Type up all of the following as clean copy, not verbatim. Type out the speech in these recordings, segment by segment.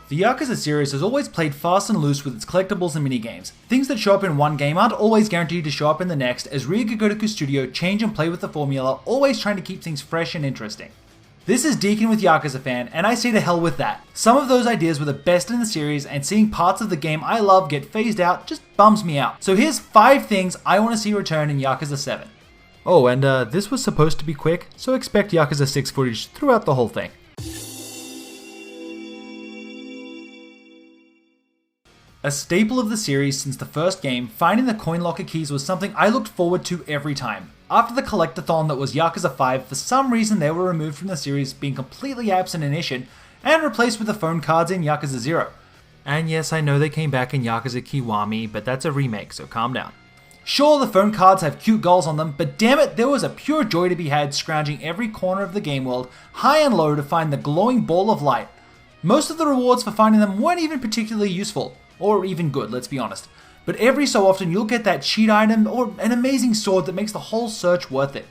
The Yakuza series has always played fast and loose with its collectibles and minigames. Things that show up in one game aren't always guaranteed to show up in the next, as Ryuga Studio change and play with the formula, always trying to keep things fresh and interesting. This is Deacon with Yakuza Fan, and I say to hell with that. Some of those ideas were the best in the series, and seeing parts of the game I love get phased out just bums me out. So here's 5 things I want to see return in Yakuza 7. Oh, and this was supposed to be quick, so expect Yakuza 6 footage throughout the whole thing. A staple of the series since the first game, finding the coin locker keys was something I looked forward to every time. After the collectathon that was Yakuza 5, for some reason they were removed from the series, being completely absent in Ishin, and replaced with the phone cards in Yakuza 0. And yes, I know they came back in Yakuza Kiwami, but that's a remake, so calm down. Sure, the phone cards have cute goals on them, but damn it, there was a pure joy to be had scrounging every corner of the game world, high and low, to find the glowing ball of light. Most of the rewards for finding them weren't even particularly useful. Or even good, let's be honest. But every so often you'll get that cheat item or an amazing sword that makes the whole search worth it.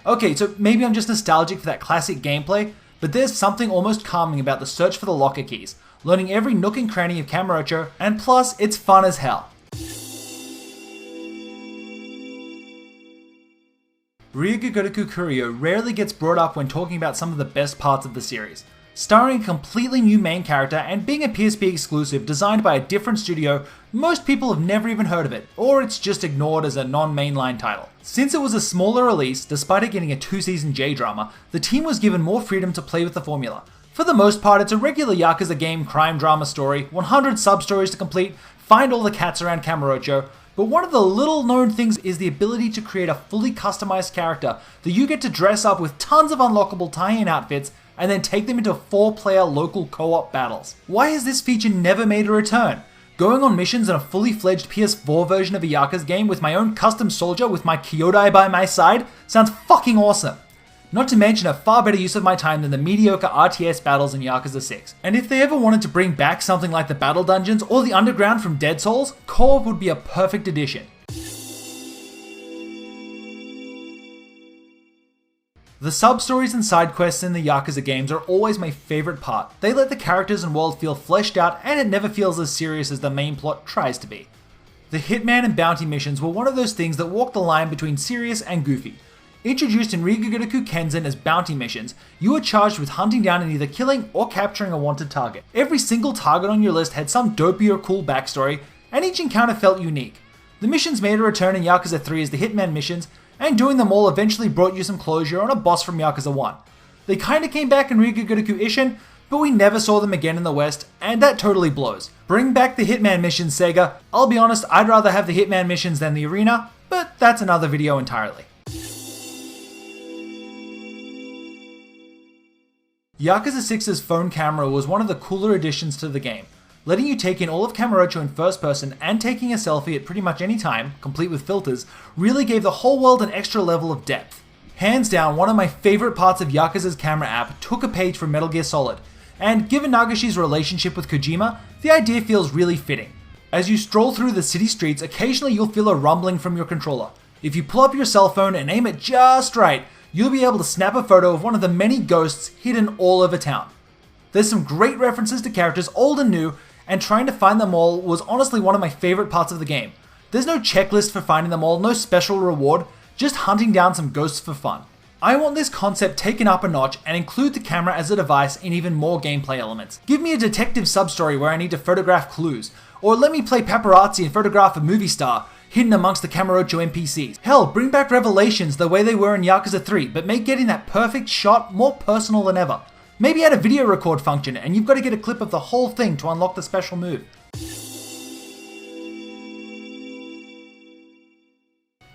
Okay, so maybe I'm just nostalgic for that classic gameplay, but there's something almost calming about the search for the locker keys, learning every nook and cranny of Kamurocho, and plus, it's fun as hell. Ryuga Kurohyou rarely gets brought up when talking about some of the best parts of the series. Starring a completely new main character and being a PSP exclusive designed by a different studio, most people have never even heard of it, or it's just ignored as a non-mainline title. Since it was a smaller release, despite it getting a 2-season J-drama, the team was given more freedom to play with the formula. For the most part, it's a regular Yakuza game crime drama story, 100 sub-stories to complete, find all the cats around Kamurocho, but one of the little known things is the ability to create a fully customized character that you get to dress up with tons of unlockable tie-in outfits and then take them into 4-player local co-op battles. Why has this feature never made a return? Going on missions in a fully fledged PS4 version of a Yakuza game with my own custom soldier with my Kyodai by my side sounds fucking awesome. Not to mention a far better use of my time than the mediocre RTS battles in Yakuza 6. And if they ever wanted to bring back something like the battle dungeons or the underground from Dead Souls, co-op would be a perfect addition. The sub-stories and side quests in the Yakuza games are always my favorite part. They let the characters and world feel fleshed out, and it never feels as serious as the main plot tries to be. The Hitman and Bounty missions were one of those things that walked the line between serious and goofy. Introduced in Ryuga Kenzen as bounty missions, you were charged with hunting down and either killing or capturing a wanted target. Every single target on your list had some dopey or cool backstory, and each encounter felt unique. The missions made a return in Yakuza 3 as the Hitman missions, and doing them all eventually brought you some closure on a boss from Yakuza 1. They kinda came back in Ryuga Ishin, but we never saw them again in the West, and that totally blows. Bring back the Hitman missions, Sega. I'll be honest, I'd rather have the Hitman missions than the arena, but that's another video entirely. Yakuza 6's phone camera was one of the cooler additions to the game. Letting you take in all of Kamurocho in first person and taking a selfie at pretty much any time, complete with filters, really gave the whole world an extra level of depth. Hands down, one of my favorite parts of Yakuza's camera app took a page from Metal Gear Solid, and given Nagashi's relationship with Kojima, the idea feels really fitting. As you stroll through the city streets, occasionally you'll feel a rumbling from your controller. If you pull up your cell phone and aim it just right, you'll be able to snap a photo of one of the many ghosts hidden all over town. There's some great references to characters old and new, and trying to find them all was honestly one of my favorite parts of the game. There's no checklist for finding them all, no special reward, just hunting down some ghosts for fun. I want this concept taken up a notch and include the camera as a device in even more gameplay elements. Give me a detective sub-story where I need to photograph clues, or let me play paparazzi and photograph a movie star hidden amongst the Kamurocho NPCs. Hell, bring back Revelations the way they were in Yakuza 3, but make getting that perfect shot more personal than ever. Maybe add a video record function, and you've got to get a clip of the whole thing to unlock the special move.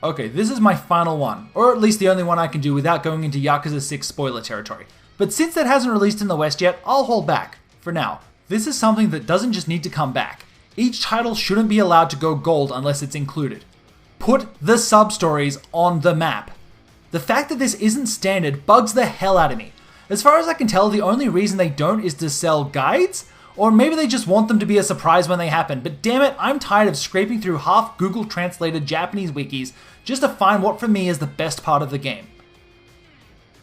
Okay, this is my final one, or at least the only one I can do without going into Yakuza 6 spoiler territory. But since that hasn't released in the West yet, I'll hold back, for now. This is something that doesn't just need to come back. Each title shouldn't be allowed to go gold unless it's included. Put the sub-stories on the map. The fact that this isn't standard bugs the hell out of me. As far as I can tell, the only reason they don't is to sell guides, or maybe they just want them to be a surprise when they happen, but damn it, I'm tired of scraping through half Google translated Japanese wikis just to find what for me is the best part of the game.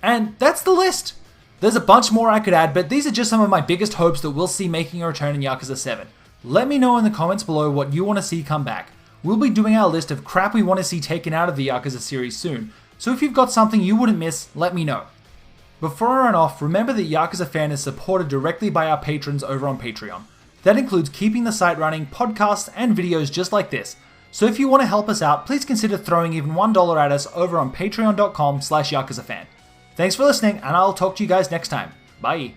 And that's the list! There's a bunch more I could add, but these are just some of my biggest hopes that we'll see making a return in Yakuza 7. Let me know in the comments below what you want to see come back. We'll be doing our list of crap we want to see taken out of the Yakuza series soon, so if you've got something you wouldn't miss, let me know. Before I run off, remember that Yakuza Fan is supported directly by our patrons over on Patreon. That includes keeping the site running, podcasts, and videos just like this. So if you want to help us out, please consider throwing even $1 at us over on patreon.com/YakuzaFan. Thanks for listening, and I'll talk to you guys next time. Bye.